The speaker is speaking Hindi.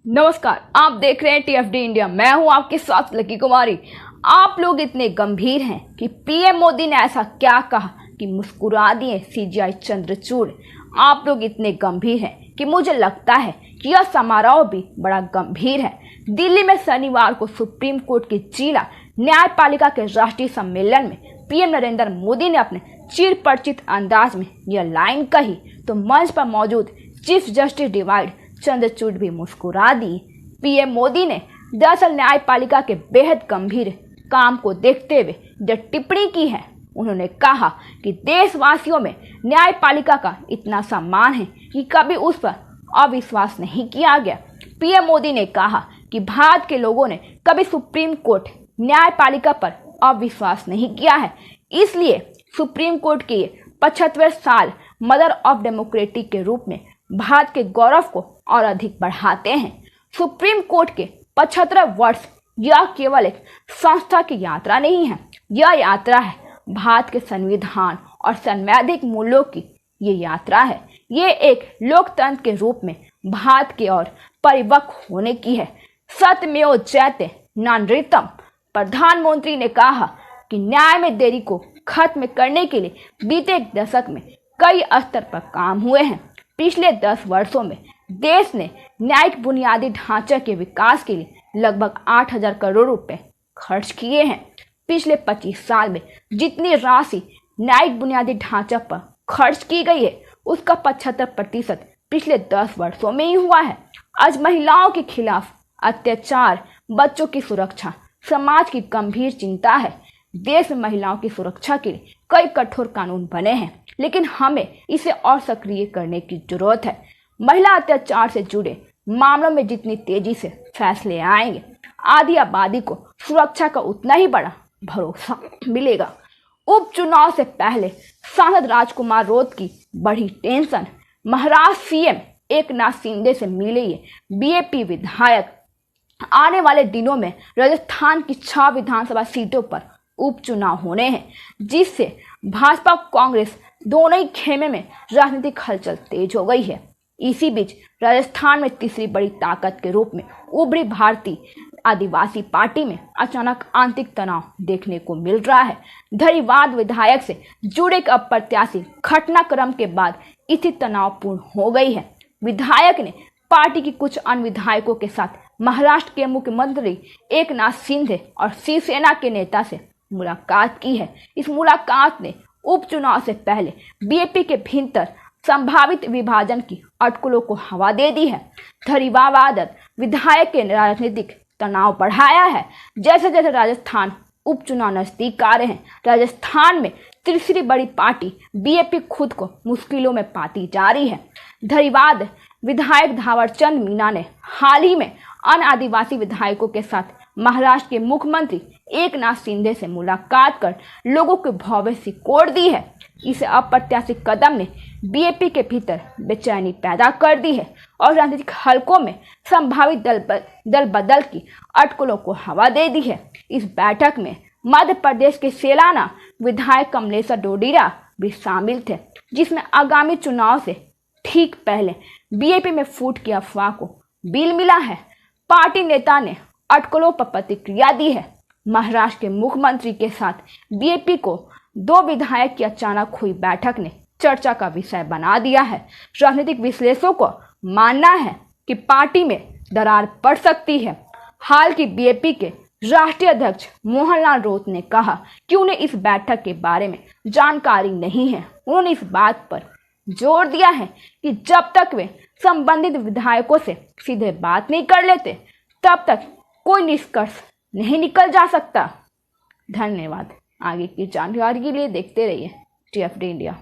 नमस्कार, आप देख रहे हैं टीएफडी इंडिया। मैं हूं आपके साथ लकी कुमारी। आप लोग इतने गंभीर हैं कि पीएम मोदी ने ऐसा क्या कहा कि मुस्कुरा दिए सीजीआई चंद्रचूड़। आप लोग इतने गंभीर हैं कि मुझे लगता है कि यह समारोह भी बड़ा गंभीर है। दिल्ली में शनिवार को सुप्रीम कोर्ट की जिला न्यायपालिका के राष्ट्रीय सम्मेलन में पीएम नरेंद्र मोदी ने अपने चिर परिचित अंदाज में यह लाइन कही तो मंच पर मौजूद चीफ जस्टिस डिवाइड चंद्रचूड़ भी मुस्कुरा दी। पीएम मोदी ने दरअसल न्यायपालिका के बेहद गंभीर काम को देखते हुए जो टिप्पणी की है, उन्होंने कहा कि देशवासियों में न्यायपालिका का इतना सम्मान है कि कभी उस पर अविश्वास नहीं किया गया। पीएम मोदी ने कहा कि भारत के लोगों ने कभी सुप्रीम कोर्ट न्यायपालिका पर अविश्वास नहीं किया है, इसलिए सुप्रीम कोर्ट के 75वें साल मदर ऑफ डेमोक्रेसी के रूप में भारत के गौरव को और अधिक बढ़ाते हैं। सुप्रीम कोर्ट के 75 वर्ष यह केवल एक संस्था की यात्रा नहीं है, यह यात्रा है भारत के संविधान और संवैधानिक मूल्यों की ये यात्रा है। ये एक लोकतंत्र के रूप में भारत के और परिपक्व होने की है। सत्यमेव जयते नानृतम। प्रधानमंत्री ने कहा कि न्याय में देरी को खत्म करने के लिए बीते एक दशक में कई स्तर पर काम हुए हैं। पिछले 10 वर्षों में देश ने न्यायिक बुनियादी ढांचे के विकास के लिए लगभग 8,000 करोड़ रुपए खर्च किए हैं। पिछले 25 साल में जितनी राशि न्यायिक बुनियादी ढांचा पर खर्च की गई है, उसका 75% पिछले 10 वर्षों में ही हुआ है। आज महिलाओं के खिलाफ अत्याचार, बच्चों की सुरक्षा समाज की गंभीर चिंता है। देश में महिलाओं की सुरक्षा के लिए कई कठोर कानून बने हैं, लेकिन हमें इसे और सक्रिय करने की जरूरत है। महिला अत्याचार से जुड़े मामलों में जितनी तेजी से फैसले आएंगे, आधी आबादी को सुरक्षा का उतना ही बड़ा भरोसा मिलेगा। उपचुनाव से पहले सांसद राजकुमार रोत की बड़ी टेंशन। महाराष्ट्र सीएम एकनाथ शिंदे से मिले ये बीएपी विधायक। आने वाले दिनों में राजस्थान की 6 विधानसभा सीटों पर उपचुनाव होने हैं, जिससे भाजपा कांग्रेस दोनों ही खेमे में राजनीतिक हलचल तेज हो गई है। इसी बीच राजस्थान में तीसरी बड़ी ताकत के रूप में उभरी भारतीय आदिवासी पार्टी में अचानक आंतरिक तनाव देखने को मिल रहा है। धरीवाद विधायक से जुड़े एक अप्रत्याशित घटनाक्रम के बाद स्थिति तनावपूर्ण हो गई है। विधायक ने पार्टी की कुछ अन्य विधायकों के साथ महाराष्ट्र के मुख्यमंत्री एकनाथ शिंदे और शिवसेना के नेता से मुलाकात की है। इस मुलाकात ने उपचुनाव से पहले बीएपी के भीतर संभावित विभाजन की अटकलों को हवा दे दी है। धरीवाद विधायक के राजनीतिक तनाव बढ़ाया है। जैसे जैसे राजस्थान उपचुनाव नजदीक आ रहे हैं, राजस्थान में तीसरी बड़ी पार्टी बीएपी खुद को मुश्किलों में पाती जा रही है। धरीवाद विधायक धावरचंद मीना ने हाल ही में अन्य आदिवासी विधायकों के साथ महाराष्ट्र के मुख्यमंत्री एकनाथ शिंदे से मुलाकात कर लोगों के भौवे सिकोड़ दी है। इस अप्रत्याशित कदम ने बीएपी के भीतर बेचैनी पैदा कर दी है और राजनीतिक हलकों में संभावित दल बदल की अटकलों को हवा दे दी है। इस बैठक में मध्य प्रदेश के सेलाना विधायक कमलेश्वर डोडीरा भी शामिल थे, जिसमें आगामी चुनाव से ठीक पहले बीएपी में फूट की अफवाह को बिल मिला है। पार्टी नेता ने अटकलों पर प्रतिक्रिया दी है। महाराष्ट्र के मुख्यमंत्री के साथ बीएपी को 2 विधायक की अचानक हुई बैठक ने चर्चा का विषय बना दिया है। राजनीतिक विश्लेषकों को मानना है कि पार्टी में दरार पड़ सकती है। हाल की बीएपी के राष्ट्रीय अध्यक्ष मोहनलाल रोत ने कहा कि उन्हें इस बैठक के बारे में जानकारी नहीं है। उन्होंने इस बात पर जोर दिया है कि जब तक वे संबंधित विधायकों से सीधे बात नहीं कर लेते, तब तक कोई निष्कर्ष नहीं निकल जा सकता। धन्यवाद। आगे की जानकारी के लिए देखते रहिए टीएफडी इंडिया।